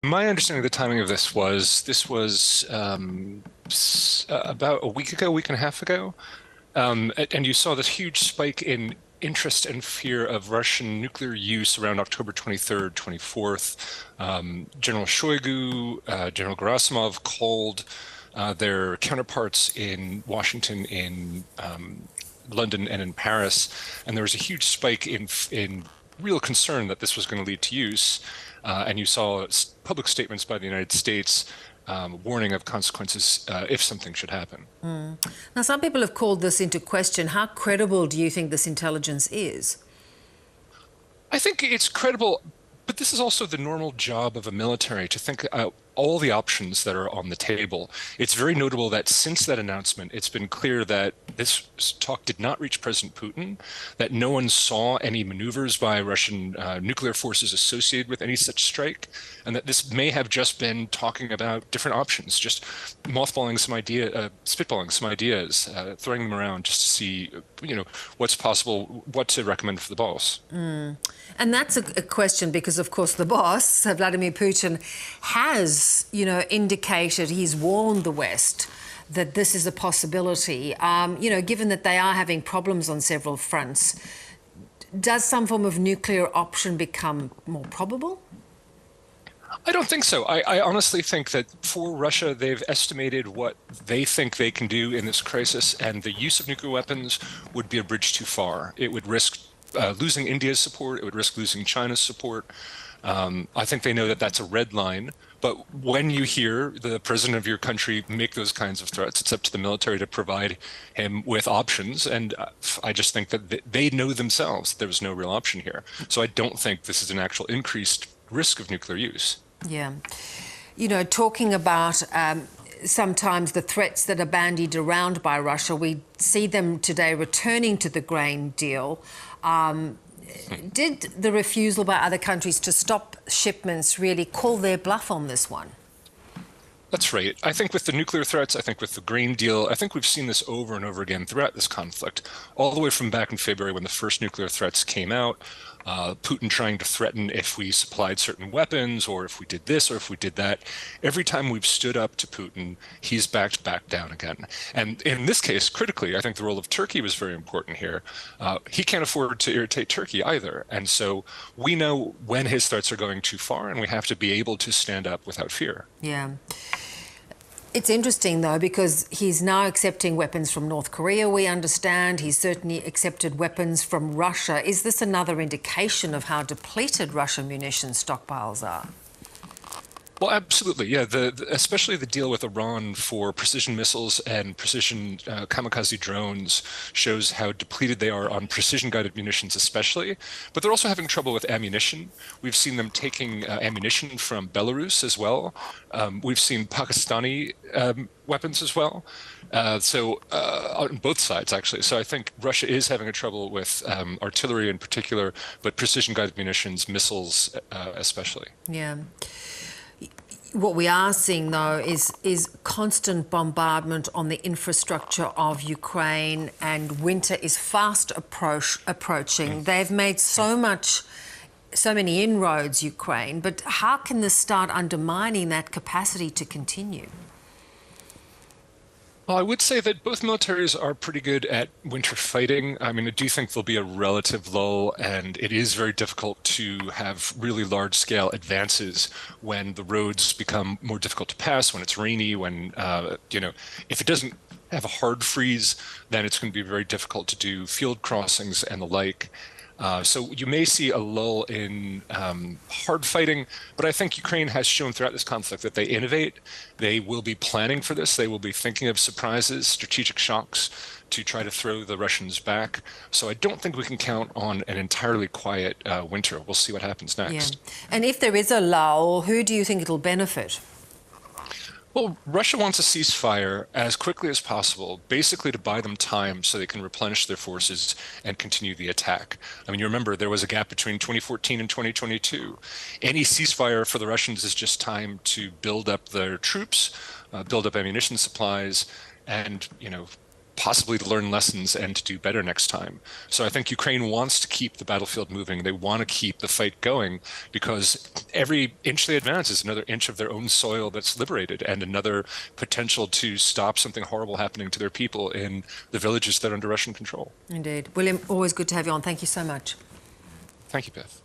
My understanding of the timing of this was about a week ago, week and a half ago. And you saw this huge spike in interest and fear of Russian nuclear use around October 23rd, 24th. General Shoigu, General Gerasimov called their counterparts in Washington, in London, and in Paris, and there was a huge spike in real concern that this was going to lead to use. And you saw public statements by the United States warning of consequences if something should happen. Now, some people have called this into question. How credible do you think this intelligence is? I think it's credible, but this is also the normal job of a military to think out all the options that are on the table. It's very notable that since that announcement, it's been clear that this talk did not reach President Putin, that no one saw any maneuvers by Russian nuclear forces associated with any such strike, and that this may have just been talking about different options, just mothballing some spitballing some ideas, throwing them around just to see, what's possible, what to recommend for the boss. And that's a question because, of course, the boss, Vladimir Putin, has, indicated, he's warned the West that this is a possibility. Given that they are having problems on several fronts, does some form of nuclear option become more probable? I don't think so. I honestly think that for Russia, they've estimated what they think they can do in this crisis, and the use of nuclear weapons would be a bridge too far. It would risk losing India's support. It would risk losing China's support. I think they know that that's a red line. But when you hear the president of your country make those kinds of threats, it's up to the military to provide him with options. And I just think that they know themselves there was no real option here. So I don't think this is an actual increased risk of nuclear use. Yeah. Talking about sometimes the threats that are bandied around by Russia, we see them today returning to the grain deal. Did the refusal by other countries to stop shipments really call their bluff on this one? That's right. I think with the nuclear threats, I think with the grain deal, I think we've seen this over and over again throughout this conflict, all the way from back in February when the first nuclear threats came out, Putin trying to threaten if we supplied certain weapons or if we did this or if we did that. Every time we've stood up to Putin, he's backed back down again. And in this case, critically, I think the role of Turkey was very important here. He can't afford to irritate Turkey either. And so we know when his threats are going too far, and we have to be able to stand up without fear. Yeah. It's interesting, though, because he's now accepting weapons from North Korea, we understand. He's certainly accepted weapons from Russia. Is this another indication of how depleted Russian munition stockpiles are? Well, absolutely. Yeah, especially the deal with Iran for precision missiles and precision kamikaze drones shows how depleted they are on precision-guided munitions especially. But they're also having trouble with ammunition. We've seen them taking ammunition from Belarus as well. We've seen Pakistani weapons as well. On both sides, actually. So I think Russia is having a trouble with artillery in particular, but precision-guided munitions, missiles especially. Yeah. What we are seeing, though, is constant bombardment on the infrastructure of Ukraine, and winter is fast approaching. They've made so many inroads, Ukraine, but how can this start undermining that capacity to continue? Well, I would say that both militaries are pretty good at winter fighting. I mean, I do think there'll be a relative lull, and it is very difficult to have really large-scale advances when the roads become more difficult to pass, when it's rainy, when, if it doesn't have a hard freeze, then it's going to be very difficult to do field crossings and the like. So you may see a lull in hard fighting, but I think Ukraine has shown throughout this conflict that they innovate. They will be planning for this. They will be thinking of surprises, strategic shocks to try to throw the Russians back. So I don't think we can count on an entirely quiet winter. We'll see what happens next. Yeah. And if there is a lull, who do you think it'll benefit? Well, Russia wants a ceasefire as quickly as possible, basically to buy them time so they can replenish their forces and continue the attack. I mean, you remember there was a gap between 2014 and 2022. Any ceasefire for the Russians is just time to build up their troops, build up ammunition supplies, and, possibly to learn lessons and to do better next time. So I think Ukraine wants to keep the battlefield moving. They want to keep the fight going because every inch they advance is another inch of their own soil that's liberated and another potential to stop something horrible happening to their people in the villages that are under Russian control. Indeed. William, always good to have you on. Thank you so much. Thank you, Beth.